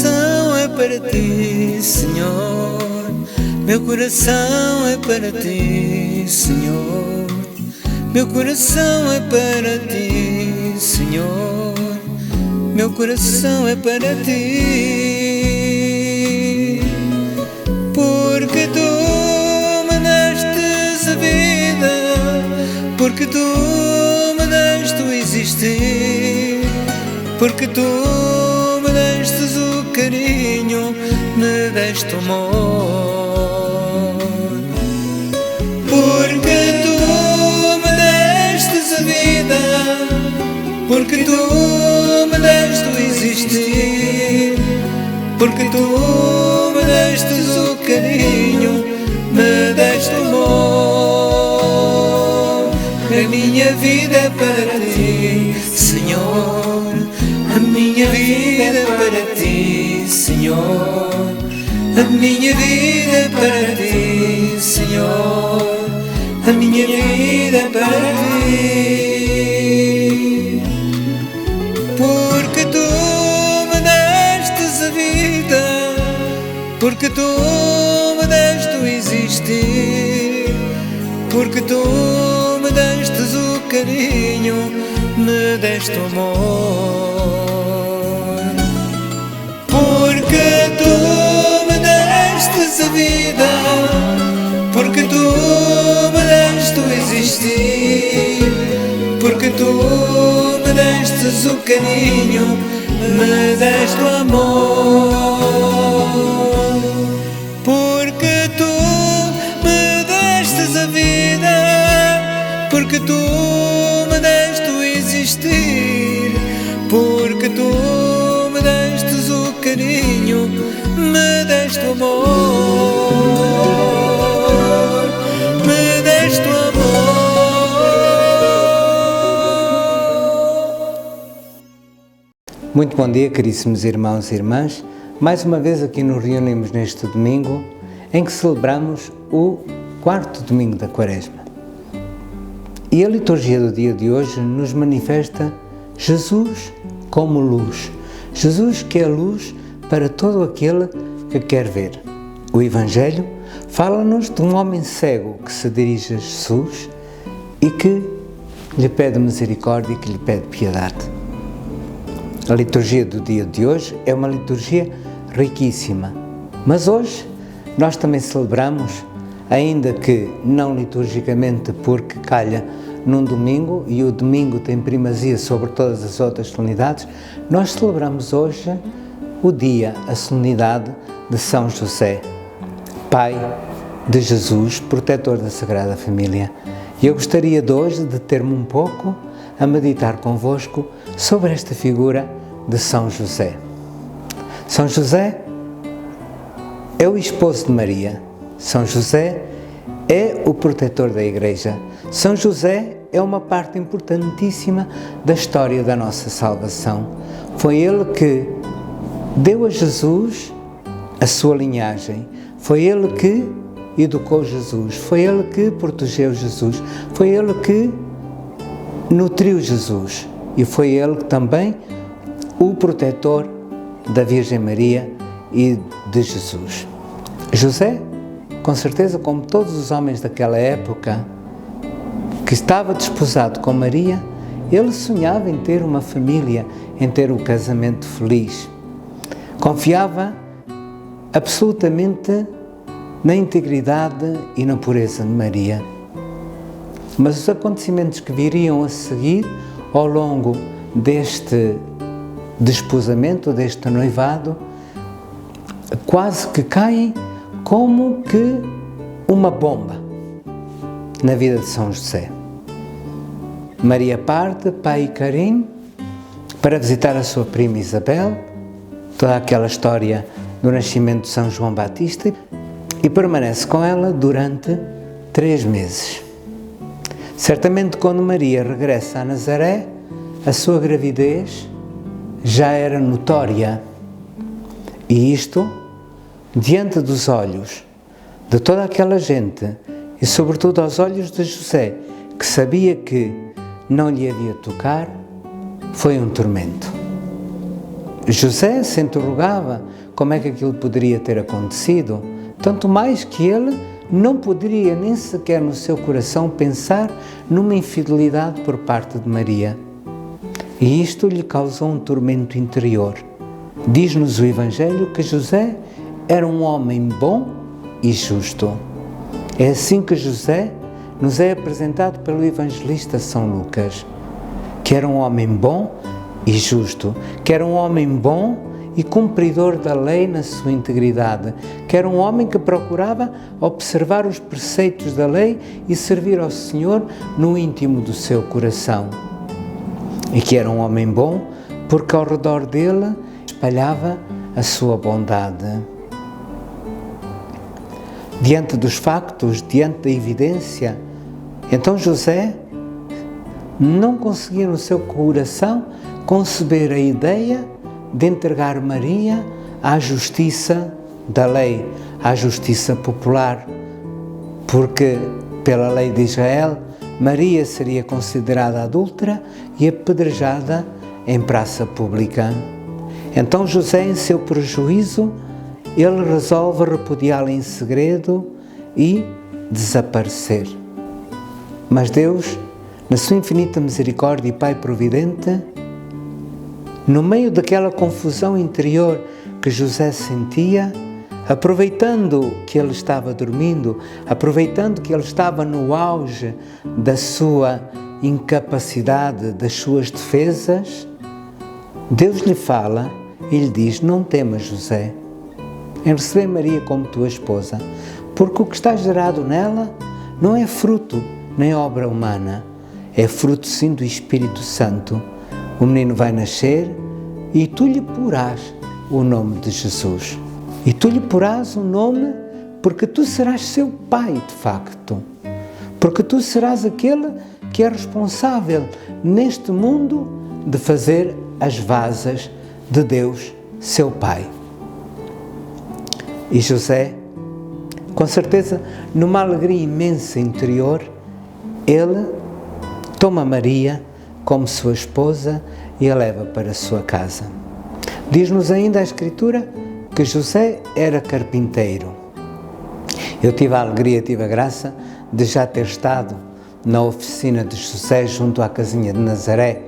coração é para ti, Senhor. Meu coração é para ti, Senhor. Meu coração é para ti, Senhor. Meu coração é para ti. Porque tu me destes a vida, porque tu me deste o existir, porque tu me destes o carinho, me deste o amor. Porque tu me destes a vida, porque tu me deste o existir, porque tu me destes o carinho, me deste o amor. A minha vida é para ti, Senhor. A minha vida é para ti, Senhor. A minha vida é para ti, Senhor. A minha vida é para ti. Porque tu me destes a vida, porque tu me deste o existir, porque tu me destes o carinho, me deste o amor. Porque tu me destes a vida, porque tu me deste o existir, porque tu me destes o carinho, me deste o amor. Porque tu me destes a vida, porque tu me deste o existir, porque tu me destes o carinho, me deste o amor, me deste o amor. Muito bom dia, caríssimos irmãos e irmãs. Mais uma vez aqui nos reunimos neste domingo em que celebramos o 4º domingo da Quaresma. E a liturgia do dia de hoje nos manifesta Jesus como luz. Jesus que é luz para todo aquele que quer ver. O Evangelho fala-nos de um homem cego que se dirige a Jesus e que lhe pede misericórdia e que lhe pede piedade. A liturgia do dia de hoje é uma liturgia riquíssima, mas hoje nós também celebramos, ainda que não liturgicamente porque calha num domingo e o domingo tem primazia sobre todas as outras solenidades, nós celebramos hoje o dia, a solenidade de São José, Pai de Jesus, protetor da Sagrada Família. E eu gostaria de hoje de ter-me um pouco a meditar convosco sobre esta figura de São José. São José é o esposo de Maria. São José é o protetor da Igreja. São José é uma parte importantíssima da história da nossa salvação. Foi ele que deu a Jesus a sua linhagem. Foi ele que educou Jesus. Foi ele que protegeu Jesus. Foi ele que nutriu Jesus. E foi ele também o protetor da Virgem Maria e de Jesus. José, com certeza, como todos os homens daquela época, que estava desposado com Maria, ele sonhava em ter uma família, em ter um casamento feliz. Confiava absolutamente na integridade e na pureza de Maria. Mas os acontecimentos que viriam a seguir ao longo deste desposamento, deste noivado, quase que caem como que uma bomba na vida de São José. Maria parte, pai e Carim, para visitar a sua prima Isabel, toda aquela história do nascimento de São João Batista, e permanece com ela durante 3 meses. Certamente quando Maria regressa a Nazaré, a sua gravidez já era notória, e isto diante dos olhos de toda aquela gente e sobretudo aos olhos de José, que sabia que não lhe havia tocar, foi um tormento. José se interrogava como é que aquilo poderia ter acontecido, tanto mais que ele não poderia nem sequer no seu coração pensar numa infidelidade por parte de Maria. E isto lhe causou um tormento interior. Diz-nos o Evangelho que José era um homem bom e justo. É assim que José nos é apresentado pelo evangelista São Lucas, que era um homem bom e justo, que era um homem bom e cumpridor da lei na sua integridade, que era um homem que procurava observar os preceitos da lei e servir ao Senhor no íntimo do seu coração. E que era um homem bom porque ao redor dele espalhava a sua bondade. Diante dos factos, diante da evidência, então José não conseguia no seu coração conceber a ideia de entregar Maria à justiça da lei, à justiça popular, porque pela lei de Israel, Maria seria considerada adúltera e apedrejada em praça pública. Então José, em seu prejuízo, ele resolve repudiá-la em segredo e desaparecer. Mas Deus, na sua infinita misericórdia e Pai providente, no meio daquela confusão interior que José sentia, aproveitando que ele estava dormindo, aproveitando que ele estava no auge da sua incapacidade, das suas defesas, Deus lhe fala e lhe diz: não temas, José, em receber Maria como tua esposa, porque o que está gerado nela não é fruto nem obra humana, é fruto sim do Espírito Santo. O menino vai nascer e tu lhe porás o nome de Jesus. E tu lhe porás o nome porque tu serás seu pai de facto, porque tu serás aquele que é responsável neste mundo de fazer as vasas de Deus, seu pai. E José, com certeza, numa alegria imensa interior, ele toma Maria como sua esposa e a leva para a sua casa. Diz-nos ainda a Escritura que José era carpinteiro. Eu tive a alegria, tive a graça de já ter estado na oficina de José junto à casinha de Nazaré.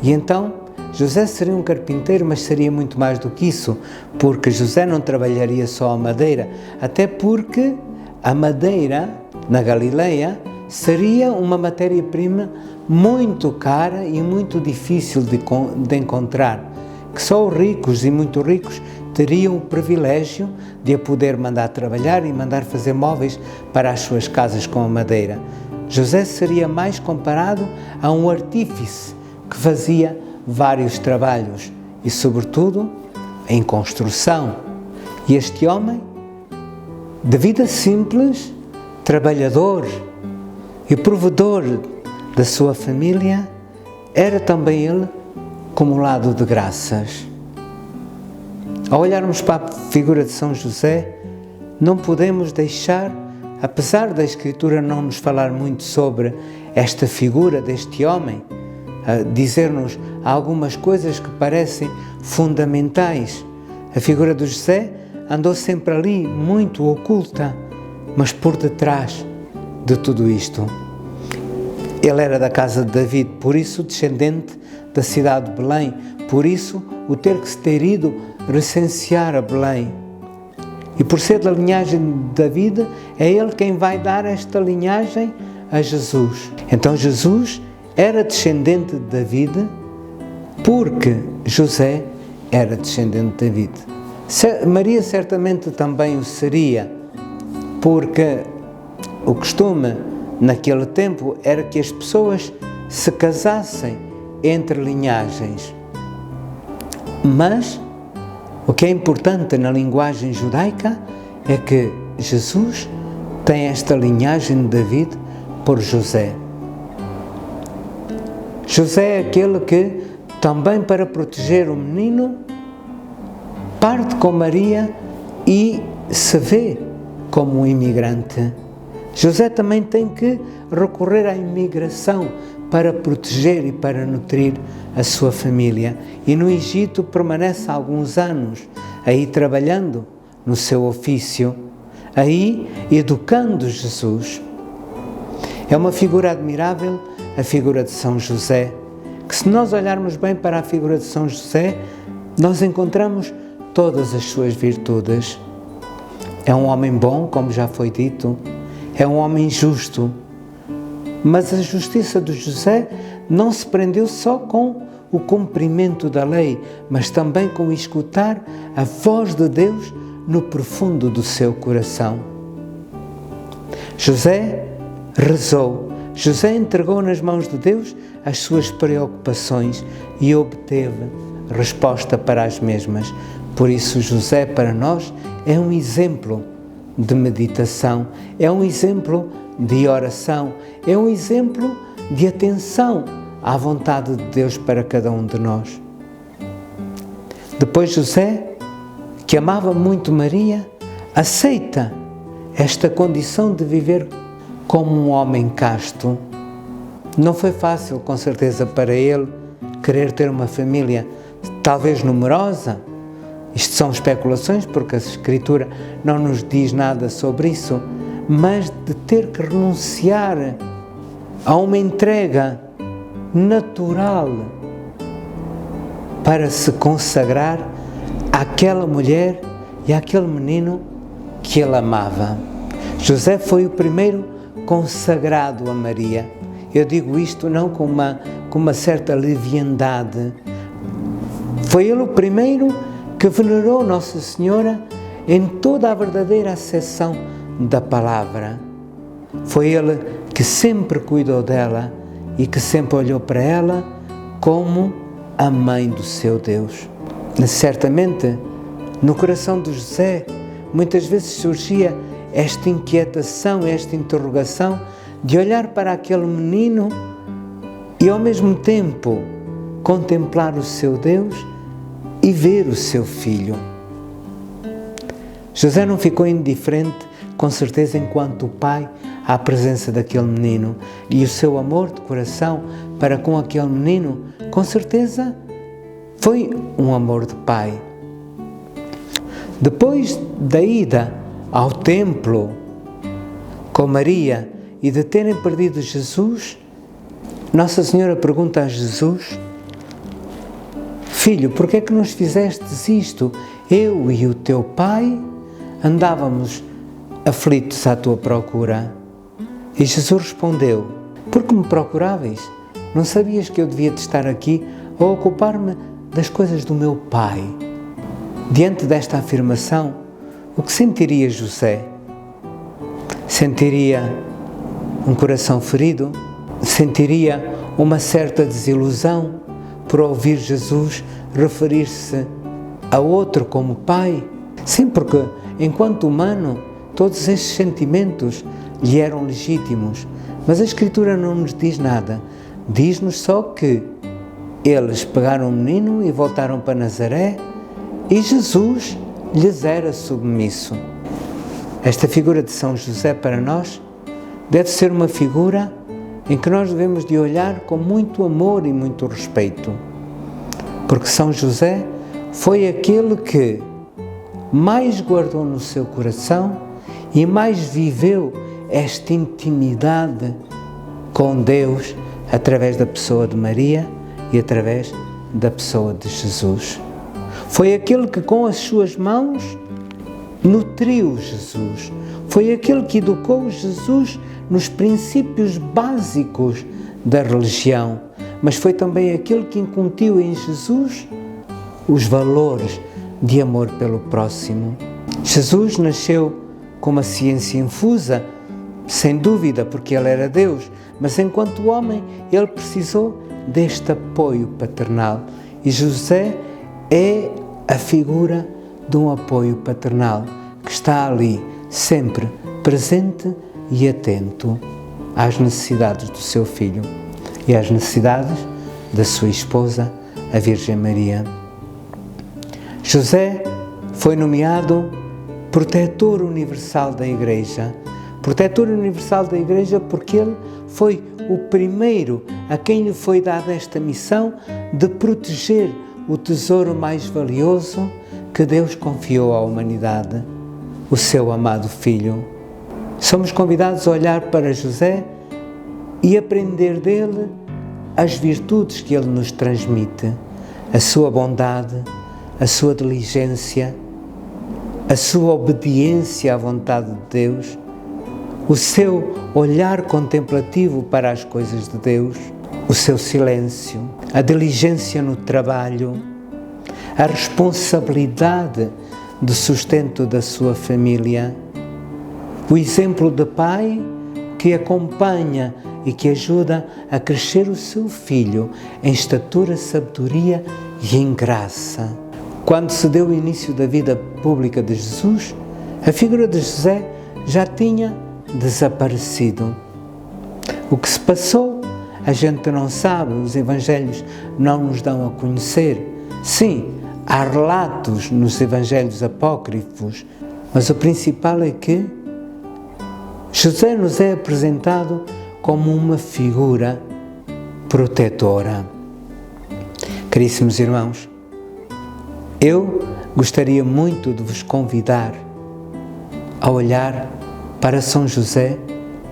E então, José seria um carpinteiro, mas seria muito mais do que isso, porque José não trabalharia só a madeira, até porque a madeira, na Galileia, seria uma matéria-prima muito cara e muito difícil de encontrar, que só os ricos e muito ricos teriam o privilégio de a poder mandar trabalhar e mandar fazer móveis para as suas casas com a madeira. José seria mais comparado a um artífice que fazia vários trabalhos e, sobretudo, em construção. E este homem, de vida simples, trabalhador e provedor da sua família, era também ele acumulado de graças. Ao olharmos para a figura de São José, não podemos deixar, apesar da Escritura não nos falar muito sobre esta figura deste homem, dizer-nos algumas coisas que parecem fundamentais. A figura de José andou sempre ali, muito oculta, mas por detrás de tudo isto. Ele era da casa de David, por isso descendente da cidade de Belém, por isso o ter que se ter ido recensear a Belém. E por ser da linhagem de David, é ele quem vai dar esta linhagem a Jesus. Então Jesus era descendente de David porque José era descendente de David. Maria certamente também o seria, porque o costume naquele tempo era que as pessoas se casassem entre linhagens. Mas o que é importante na linguagem judaica é que Jesus tem esta linhagem de David por José. José é aquele que, também para proteger o menino, parte com Maria e se vê como um imigrante. José também tem que recorrer à imigração para proteger e para nutrir a sua família. E no Egito permanece alguns anos, aí trabalhando no seu ofício, aí educando Jesus. É uma figura admirável, a figura de São José, que se nós olharmos bem para a figura de São José, nós encontramos todas as suas virtudes. É um homem bom, como já foi dito, é um homem justo, mas a justiça de José não se prendeu só com o cumprimento da lei, mas também com escutar a voz de Deus no profundo do seu coração. José rezou, José entregou nas mãos de Deus as suas preocupações e obteve resposta para as mesmas. Por isso, José para nós é um exemplo de meditação, é um exemplo de oração, é um exemplo de atenção à vontade de Deus para cada um de nós. Depois José, que amava muito Maria, aceita esta condição de viver como um homem casto. Não foi fácil, com certeza, para ele querer ter uma família talvez numerosa. Isto são especulações, porque a Escritura não nos diz nada sobre isso, mas de ter que renunciar a uma entrega natural para se consagrar àquela mulher e àquele menino que ele amava. José foi o primeiro consagrado a Maria. Eu digo isto não com uma certa leviandade. Foi ele o primeiro que venerou Nossa Senhora em toda a verdadeira acessão da palavra. Foi ele que sempre cuidou dela e que sempre olhou para ela como a mãe do seu Deus. Certamente, no coração de José, muitas vezes surgia esta inquietação, esta interrogação de olhar para aquele menino e ao mesmo tempo contemplar o seu Deus e ver o seu filho. José não ficou indiferente, com certeza, enquanto pai, à presença daquele menino, e o seu amor de coração para com aquele menino, com certeza, foi um amor de pai. Depois da ida ao templo com Maria e de terem perdido Jesus, Nossa Senhora pergunta a Jesus: Filho, por que é que nos fizestes isto? Eu e o teu pai andávamos aflitos à tua procura. E Jesus respondeu: Por que me procuráveis? Não sabias que eu devia de estar aqui a ocupar-me das coisas do meu pai? Diante desta afirmação, o que sentiria José? Sentiria um coração ferido? Sentiria uma certa desilusão por ouvir Jesus referir-se a outro como pai? Sim, porque enquanto humano, todos estes sentimentos lhe eram legítimos, mas a Escritura não nos diz nada. Diz-nos só que eles pegaram o menino e voltaram para Nazaré e Jesus lhes era submisso. Esta figura de São José para nós deve ser uma figura em que nós devemos de olhar com muito amor e muito respeito, porque São José foi aquele que mais guardou no seu coração e mais viveu esta intimidade com Deus através da pessoa de Maria e através da pessoa de Jesus. Foi aquele que com as suas mãos nutriu Jesus. Foi aquele que educou Jesus nos princípios básicos da religião, mas foi também aquele que incutiu em Jesus os valores de amor pelo próximo. Jesus nasceu com uma ciência infusa, sem dúvida, porque ele era Deus, mas enquanto homem ele precisou deste apoio paternal. E José é a figura de um apoio paternal que está ali, sempre presente e atento às necessidades do seu filho e às necessidades da sua esposa, a Virgem Maria. José foi nomeado protetor universal da Igreja. Protetor universal da Igreja porque ele foi o primeiro a quem lhe foi dada esta missão de proteger o tesouro mais valioso que Deus confiou à humanidade, o seu amado Filho. Somos convidados a olhar para José e aprender dele as virtudes que ele nos transmite, a sua bondade, a sua diligência, a sua obediência à vontade de Deus, o seu olhar contemplativo para as coisas de Deus, o seu silêncio, a diligência no trabalho, a responsabilidade do sustento da sua família, o exemplo de pai que acompanha e que ajuda a crescer o seu filho em estatura, sabedoria e em graça. Quando se deu o início da vida pública de Jesus, a figura de José já tinha desaparecido. O que se passou, a gente não sabe, os evangelhos não nos dão a conhecer. Sim, há relatos nos evangelhos apócrifos, mas o principal é que José nos é apresentado como uma figura protetora. Caríssimos irmãos, eu gostaria muito de vos convidar a olhar para São José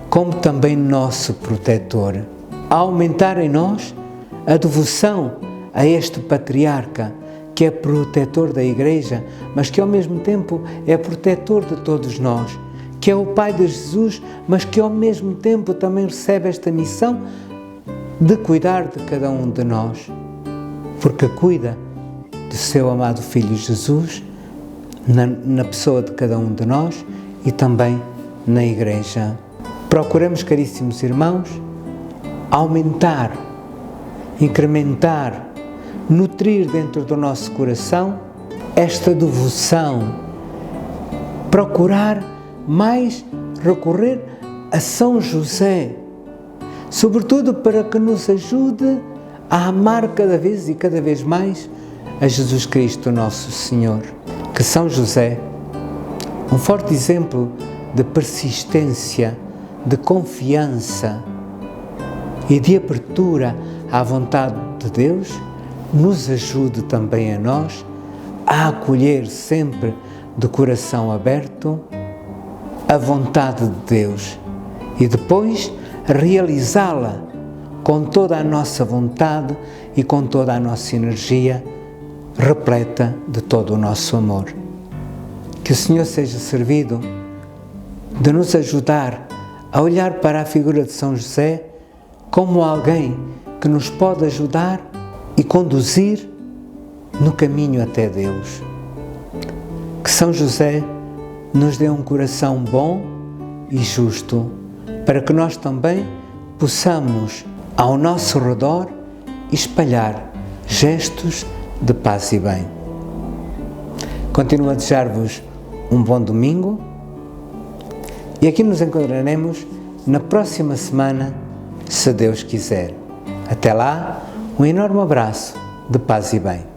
como também nosso protetor, a aumentar em nós a devoção a este patriarca que é protetor da Igreja, mas que ao mesmo tempo é protetor de todos nós, que é o Pai de Jesus, mas que ao mesmo tempo também recebe esta missão de cuidar de cada um de nós, porque cuida do seu amado Filho Jesus na pessoa de cada um de nós e também na Igreja. Procuramos, caríssimos irmãos, aumentar, incrementar, nutrir dentro do nosso coração esta devoção, procurar mais recorrer a São José, sobretudo para que nos ajude a amar cada vez mais a Jesus Cristo, nosso Senhor. Que São José, um forte exemplo de persistência, de confiança e de abertura à vontade de Deus, nos ajude também a nós a acolher sempre de coração aberto a vontade de Deus e depois realizá-la com toda a nossa vontade e com toda a nossa energia, repleta de todo o nosso amor. Que o Senhor seja servido de nos ajudar a olhar para a figura de São José como alguém que nos pode ajudar e conduzir no caminho até Deus. Que São José nos dê um coração bom e justo, para que nós também possamos, ao nosso redor, espalhar gestos de paz e bem. Continuo a desejar-vos um bom domingo e aqui nos encontraremos na próxima semana, se Deus quiser. Até lá, um enorme abraço de paz e bem.